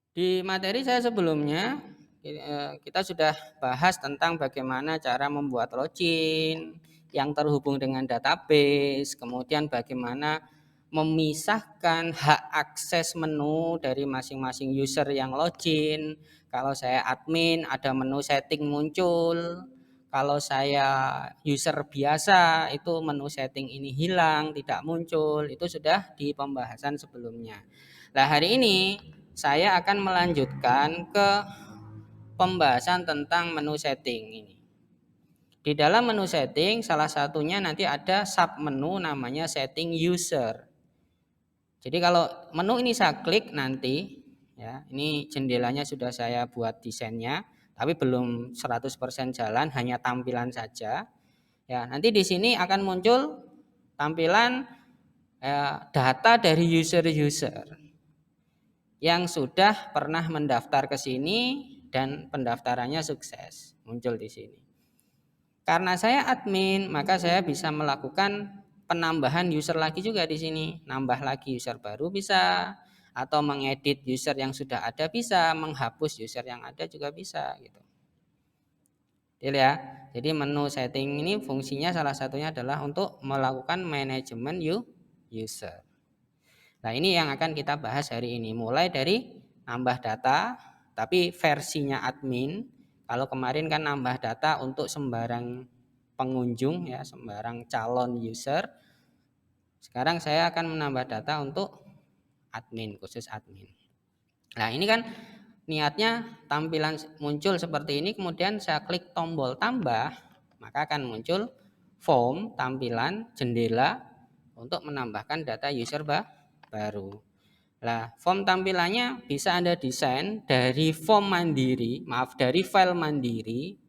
Di materi saya sebelumnya kita sudah bahas tentang bagaimana cara membuat login yang terhubung dengan database, kemudian bagaimana memisahkan hak akses menu dari masing-masing user yang login. Kalau saya admin, ada menu setting muncul. Kalau saya user biasa, itu menu setting ini hilang, tidak muncul. Itu sudah di pembahasan sebelumnya. Nah, hari ini saya akan melanjutkan ke pembahasan tentang menu setting ini. Di dalam menu setting, salah satunya nanti ada sub menu namanya setting user. Jadi kalau menu ini saya klik nanti, ya, ini jendelanya sudah saya buat desainnya, tapi belum 100% jalan, hanya tampilan saja. Ya, nanti di sini akan muncul tampilan data dari user-user yang sudah pernah mendaftar ke sini dan pendaftarannya sukses, muncul di sini. Karena saya admin, maka saya bisa melakukan penambahan user lagi juga di sini, nambah lagi user baru bisa, atau mengedit user yang sudah ada bisa, menghapus user yang ada juga bisa gitu. Ya. Jadi menu setting ini fungsinya salah satunya adalah untuk melakukan manajemen user. Nah, ini yang akan kita bahas hari ini. Mulai dari nambah data, tapi versinya admin. Kalau kemarin kan nambah data untuk sembarang pengunjung ya, sembarang calon user. Sekarang saya akan menambah data untuk admin, khusus admin. Nah, ini kan niatnya tampilan muncul seperti ini, kemudian saya klik tombol tambah, maka akan muncul form, tampilan, jendela untuk menambahkan data user baru. Nah, form tampilannya bisa Anda desain dari form mandiri, dari file mandiri.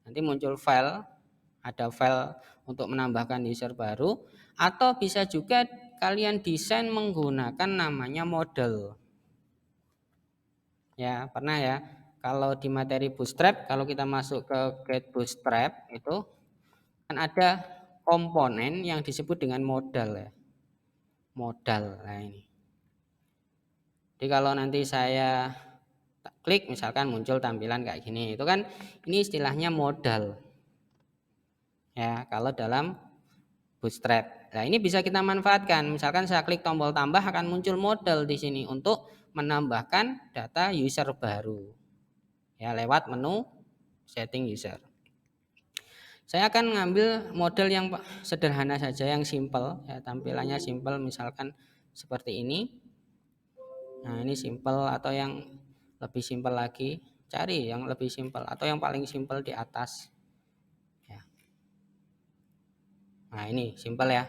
Nanti muncul file, ada file untuk menambahkan user baru, atau bisa juga kalian desain menggunakan namanya model. Ya, pernah ya. Kalau di materi Bootstrap, kalau kita masuk ke Get Bootstrap itu kan ada komponen yang disebut dengan modal ya. Modal. Nah, ini. Jadi kalau nanti saya klik misalkan muncul tampilan kayak gini, itu kan ini istilahnya modal. Ya, kalau dalam Bootstrap. Nah, ini bisa kita manfaatkan. Misalkan saya klik tombol tambah akan muncul modal di sini untuk menambahkan data user baru. Ya, lewat menu setting user. Saya akan ngambil model yang sederhana saja, yang simple, ya, tampilannya simple, misalkan seperti ini. Nah, ini simple atau yang lebih simple lagi, cari yang lebih simple atau yang paling simple di atas. Ya. Nah, ini simple ya.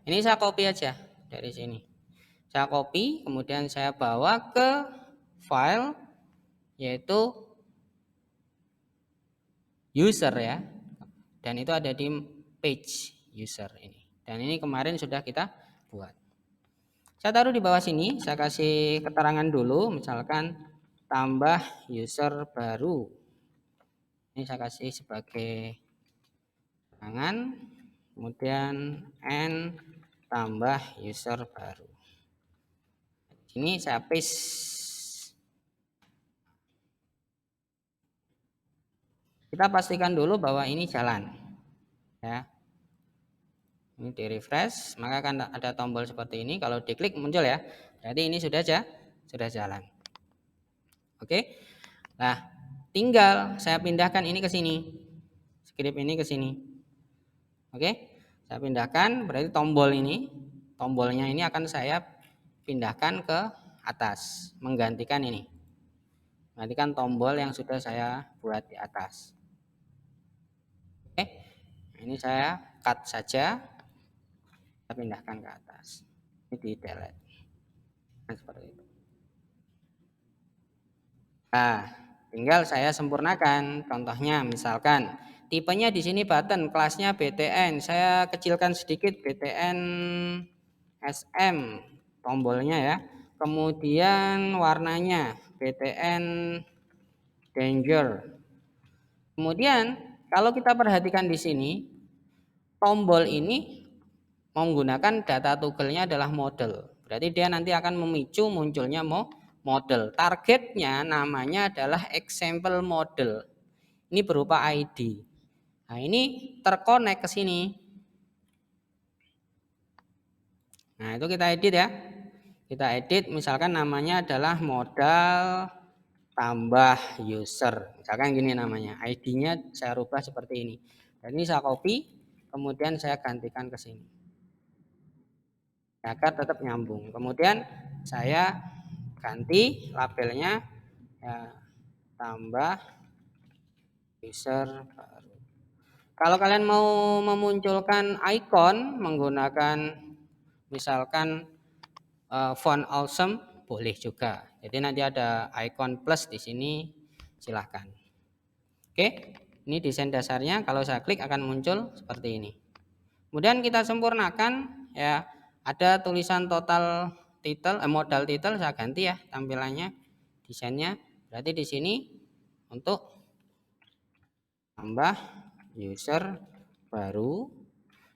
Ini saya copy aja dari sini. Saya copy, kemudian saya bawa ke file yaitu user ya. Dan itu ada di page user ini. Dan ini kemarin sudah kita buat. Saya taruh di bawah sini, saya kasih keterangan dulu, misalkan tambah user baru. Ini saya kasih sebagai keterangan, kemudian n tambah user baru. Ini saya paste. Kita pastikan dulu bahwa ini jalan. Ya. Ini di refresh, maka akan ada tombol seperti ini. Kalau diklik muncul ya. Jadi ini sudah jalan. Oke. Nah, tinggal saya pindahkan ini ke sini. Script ini ke sini. Oke. Saya pindahkan, berarti tombolnya ini akan saya pindahkan ke atas, menggantikan ini. Menggantikan tombol yang sudah saya buat di atas. Oke. Ini saya cut saja. Saya pindahkan ke atas. Ini di delete. Nah, seperti itu. Nah, tinggal saya sempurnakan. Contohnya misalkan tipenya di sini button, kelasnya BTN. Saya kecilkan sedikit BTN SM tombolnya ya. Kemudian warnanya BTN Danger. Kemudian kalau kita perhatikan di sini, tombol ini menggunakan data toggle-nya adalah model. Berarti dia nanti akan memicu munculnya model. Targetnya namanya adalah example model. Ini berupa ID. Nah, ini terkonek ke sini. Nah, itu kita edit ya. Kita edit misalkan namanya adalah modal tambah user. Misalkan gini namanya. ID-nya saya rubah seperti ini. Dan ini saya copy, kemudian saya gantikan ke sini. Agar tetap nyambung. Kemudian saya ganti labelnya ya, tambah user baru. Kalau kalian mau memunculkan icon menggunakan misalkan font awesome boleh juga. Jadi nanti ada icon plus di sini, silahkan. Oke, ini desain dasarnya. Kalau saya klik akan muncul seperti ini. Kemudian kita sempurnakan ya. Ada tulisan total title, modal title saya ganti ya tampilannya, desainnya. Berarti di sini untuk tambah user baru.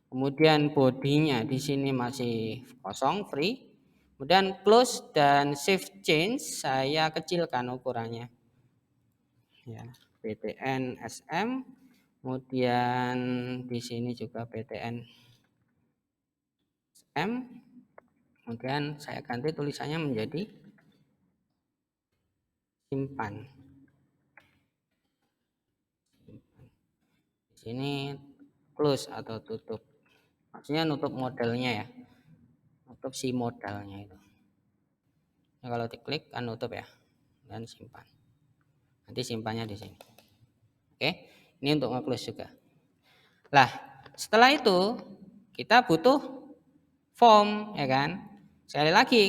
Kemudian bodinya di sini masih kosong free. Kemudian close dan save change saya kecilkan ukurannya. Ya, PTN SM. Kemudian di sini juga PTN SM. Kemudian saya ganti tulisannya menjadi simpan. Di sini close atau tutup. Maksudnya nutup modelnya ya. Nutup si modalnya itu. Nah, kalau diklik kan nutup ya. Dan simpan. Nanti simpannya di sini. Oke. Ini untuk nge-close juga. Lah, setelah itu kita butuh form ya kan. Sekali lagi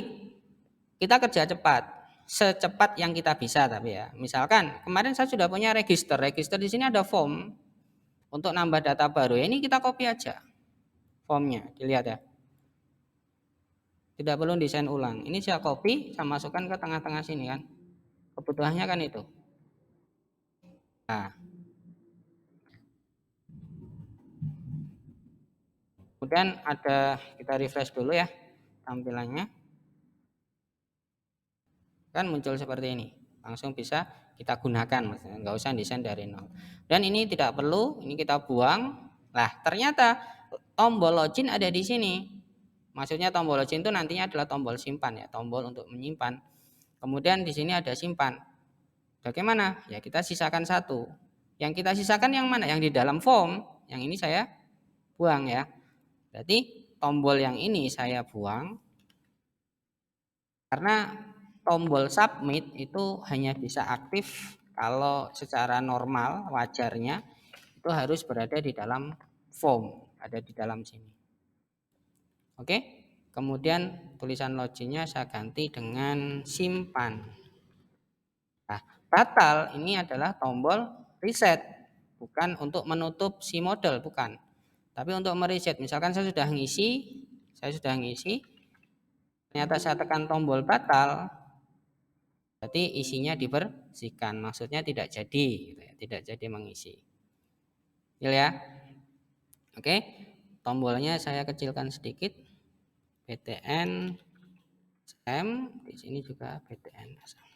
kita kerja cepat, secepat yang kita bisa tapi ya. Misalkan kemarin saya sudah punya register di sini ada form untuk nambah data baru. Ini kita copy aja formnya, dilihat ya. Tidak perlu desain ulang. Ini saya copy, saya masukkan ke tengah-tengah sini kan. Kebutuhannya kan itu. Nah, kemudian ada kita refresh dulu ya tampilannya. Kan muncul seperti ini, langsung bisa kita gunakan, maksudnya nggak usah desain dari nol. Dan ini tidak perlu, ini kita buang. Lah ternyata tombol login ada di sini. Maksudnya tombol login itu nantinya adalah tombol simpan ya, tombol untuk menyimpan. Kemudian di sini ada simpan. Bagaimana? Ya kita sisakan satu. Yang kita sisakan yang mana? Yang di dalam form. Yang ini saya buang ya. Berarti tombol yang ini saya buang karena tombol submit itu hanya bisa aktif kalau secara normal wajarnya itu harus berada di dalam form, ada di dalam sini. Oke, kemudian tulisan loginnya saya ganti dengan simpan. Nah, batal ini adalah tombol reset, bukan untuk menutup si model, bukan. Tapi untuk mereset, misalkan saya sudah ngisi, ternyata saya tekan tombol batal, berarti isinya dibersihkan, maksudnya tidak jadi, gitu ya, tidak jadi mengisi. Ya, oke, tombolnya saya kecilkan sedikit, PTN SM, di sini juga PTN SM.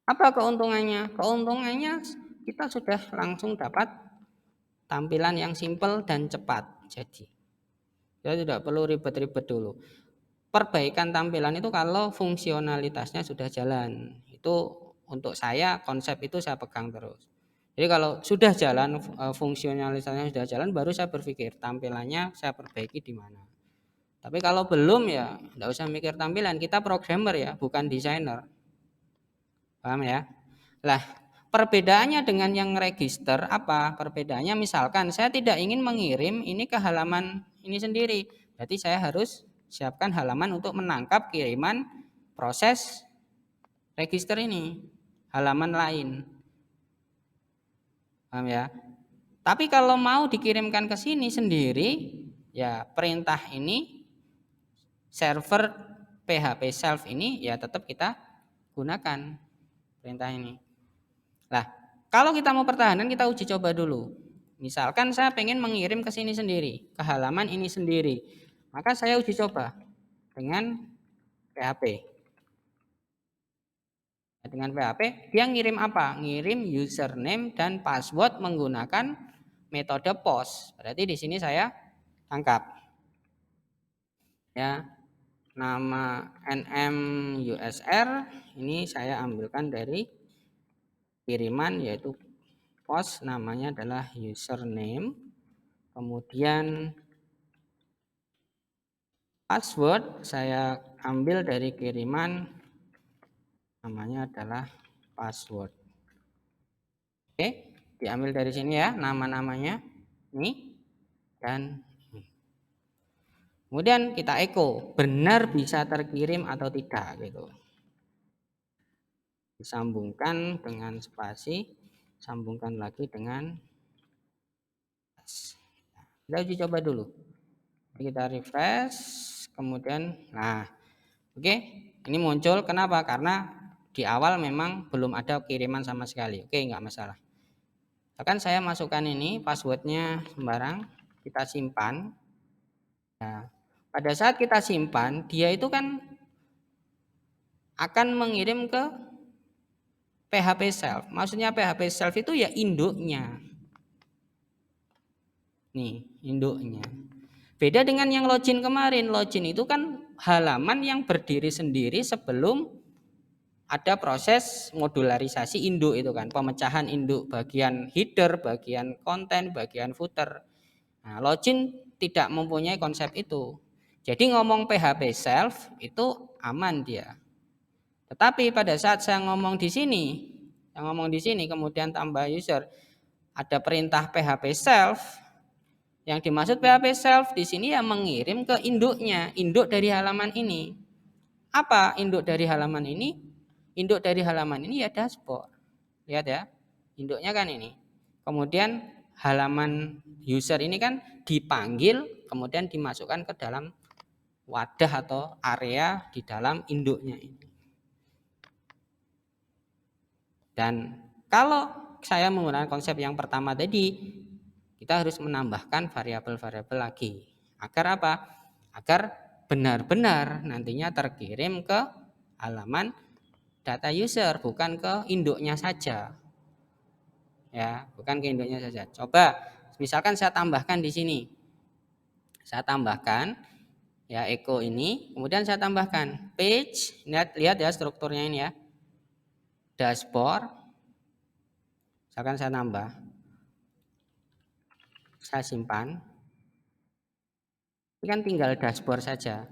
Apa keuntungannya? Keuntungannya kita sudah langsung dapat tampilan yang simple dan cepat. Jadi, kita tidak perlu ribet-ribet dulu. Perbaikan tampilan itu kalau fungsionalitasnya sudah jalan. Itu untuk saya konsep itu saya pegang terus. Jadi kalau sudah jalan fungsionalitasnya sudah jalan baru saya berpikir tampilannya saya perbaiki di mana. Tapi kalau belum ya enggak usah mikir tampilan, kita programmer ya, bukan desainer. Paham ya? Lah, perbedaannya dengan yang register apa? Perbedaannya misalkan saya tidak ingin mengirim ini ke halaman ini sendiri. Berarti saya harus siapkan halaman untuk menangkap kiriman proses register ini, halaman lain. Paham ya? Tapi kalau mau dikirimkan ke sini sendiri, ya perintah ini server PHP self ini ya tetap kita gunakan perintah ini. Nah, kalau kita mau pertahanan kita uji coba dulu. Misalkan saya pengen mengirim ke sini sendiri, ke halaman ini sendiri. Maka saya uji coba dengan PHP. Dengan PHP dia ngirim apa? Ngirim username dan password menggunakan metode POST. Berarti di sini saya tangkap ya, nama NMUSR ini saya ambilkan dari kiriman, yaitu POST, namanya adalah username, kemudian password saya ambil dari kiriman, namanya adalah password. Oke, diambil dari sini ya nama-namanya ini dan ini. Kemudian kita echo, benar bisa terkirim atau tidak gitu. Disambungkan dengan spasi, sambungkan lagi dengan kita uji coba dulu. Kita refresh, kemudian nah oke, ini muncul. Kenapa? Karena di awal memang belum ada kiriman sama sekali. Oke, nggak masalah. Akan saya masukkan ini passwordnya sembarang, kita simpan. Nah, pada saat kita simpan, dia itu kan akan mengirim ke PHP self. Maksudnya PHP self itu ya induknya. Nih, induknya. Beda dengan yang login kemarin. Login itu kan halaman yang berdiri sendiri sebelum ada proses modularisasi induk itu kan. Pemecahan induk bagian header, bagian konten, bagian footer. Nah, login tidak mempunyai konsep itu. Jadi ngomong PHP self itu aman dia. Tetapi pada saat saya ngomong di sini, kemudian tambah user, ada perintah PHP self. Yang dimaksud PHP self di sini ya mengirim ke induknya, induk dari halaman ini. Apa induk dari halaman ini? Induk dari halaman ini ya dashboard. Lihat ya, induknya kan ini. Kemudian halaman user ini kan dipanggil, kemudian dimasukkan ke dalam wadah atau area di dalam induknya ini. Dan kalau saya menggunakan konsep yang pertama tadi, kita harus menambahkan variabel-variabel lagi. Agar apa? Agar benar-benar nantinya terkirim ke halaman data user, bukan ke induknya saja. Ya, bukan ke induknya saja. Coba misalkan saya tambahkan di sini. Saya tambahkan ya echo ini, kemudian saya tambahkan page, lihat ya strukturnya ini ya. Dashboard. Misalkan saya nambah. Saya simpan. Ini kan tinggal dashboard saja.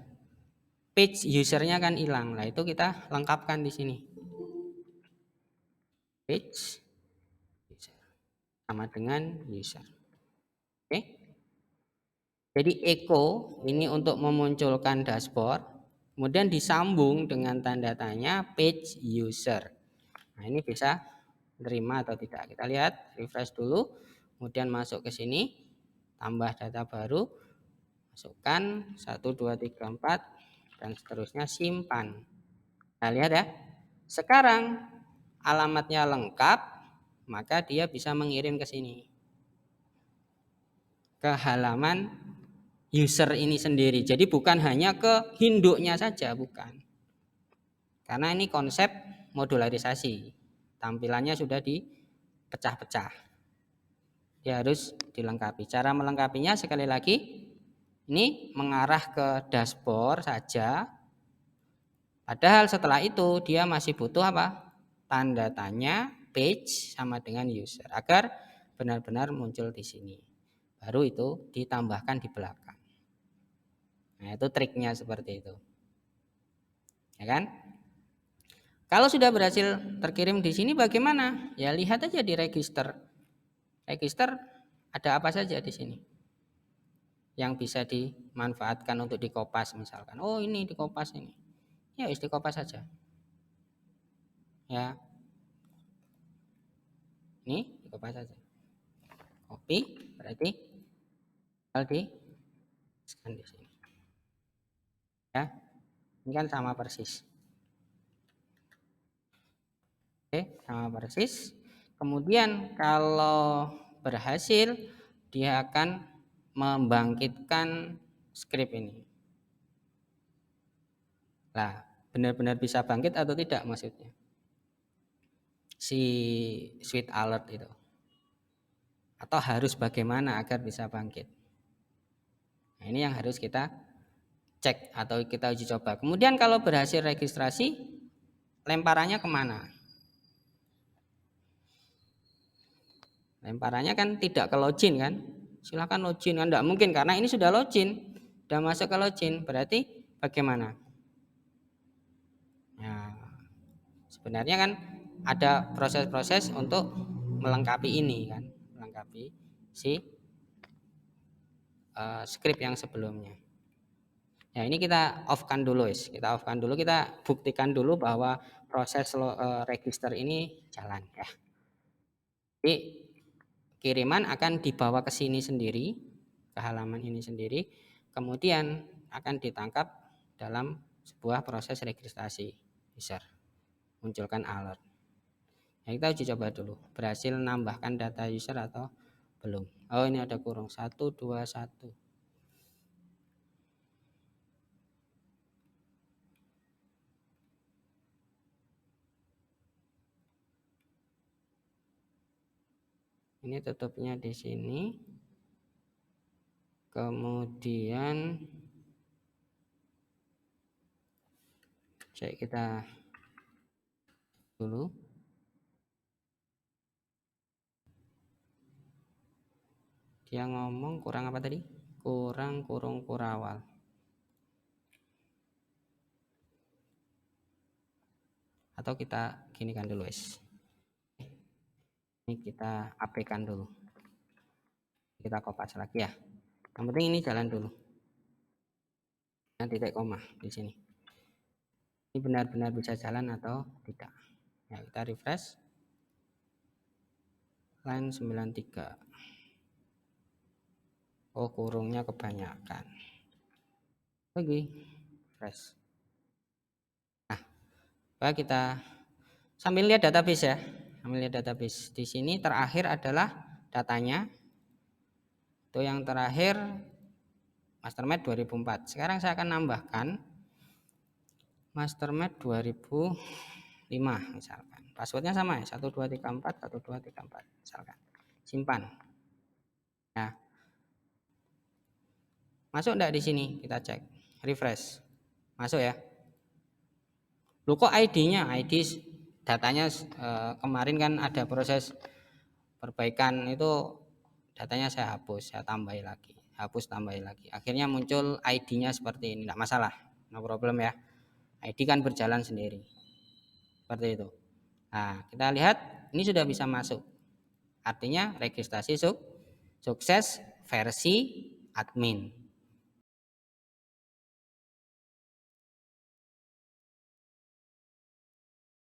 Page usernya kan hilang. Nah, itu kita lengkapkan di sini. Page user sama dengan user. Oke. Jadi echo ini untuk memunculkan dashboard, kemudian disambung dengan tanda tanya page user. Nah, ini bisa terima atau tidak. Kita lihat, refresh dulu, kemudian masuk ke sini, tambah data baru, masukkan 1 2 3 4 dan seterusnya, simpan. Nah, lihat ya. Sekarang alamatnya lengkap, maka dia bisa mengirim ke sini. Ke halaman user ini sendiri. Jadi bukan hanya ke induknya saja, bukan. Karena ini konsep modularisasi. Tampilannya sudah dipecah-pecah. Dia harus dilengkapi. Cara melengkapinya sekali lagi, ini mengarah ke dashboard saja. Padahal setelah itu dia masih butuh apa? Tanda tanya page sama dengan user agar benar-benar muncul di sini. Baru itu ditambahkan di belakang. Nah, itu triknya seperti itu. Ya kan? Kalau sudah berhasil terkirim di sini bagaimana? Ya lihat aja di register. Register ada apa saja di sini yang bisa dimanfaatkan untuk dikopas misalkan. Oh, ini dikopas ini. Ya, di kopas saja. Ya. Ini dikopas saja. Copy berarti tinggal di scan di sini. Ya. Ini kan sama persis. Oke, sama persis. Kemudian kalau berhasil dia akan membangkitkan script ini. Nah, benar-benar bisa bangkit atau tidak maksudnya si switch alert itu, atau harus bagaimana agar bisa bangkit. Nah, ini yang harus kita cek atau kita uji coba. Kemudian kalau berhasil registrasi, lemparannya kemana? Lemparannya kan tidak ke login kan? Silahkan login kan? Tidak mungkin karena ini sudah login, sudah masuk ke login. Berarti bagaimana? Nah, sebenarnya kan ada proses-proses untuk melengkapi ini kan, melengkapi si script yang sebelumnya. Ya ini kita off-kan dulu, kita off-kan dulu, kita buktikan dulu bahwa proses register ini jalan ya. Jadi kiriman akan dibawa ke sini sendiri, ke halaman ini sendiri, kemudian akan ditangkap dalam sebuah proses registrasi user, munculkan alert. Nah, kita uji coba dulu, berhasil menambahkan data user atau belum. Oh ini ada kurung 121. Ini tutupnya di sini. Kemudian cek kita dulu. Dia ngomong kurang apa tadi? Kurang kurung kurawal. Atau kita ginikan dulu, Ini kita AP-kan dulu. Kita kopas lagi ya. Yang penting ini jalan dulu. Nah, titik koma di sini. Ini benar-benar bisa jalan atau tidak. Ya, kita refresh. Line 93. Oh, kurungnya kebanyakan. Lagi refresh. Nah, kita sambil lihat database ya. Sambil lihat database. Di sini terakhir adalah datanya. Itu yang terakhir Mastermed 2004. Sekarang saya akan nambahkan Mastermed 2005 misalkan. Passwordnya sama ya, 1234 1234 misalkan. Simpan. Nah, masuk enggak di sini? Kita cek. Refresh. Masuk ya. Loh kok ID-nya? ID datanya kemarin kan ada proses perbaikan, itu datanya saya hapus, saya tambahin lagi. Hapus tambahin lagi. Akhirnya muncul ID-nya seperti ini. Enggak masalah. No problem ya. ID kan berjalan sendiri. Seperti itu. Nah, kita lihat ini sudah bisa masuk. Artinya registrasi sukses versi admin.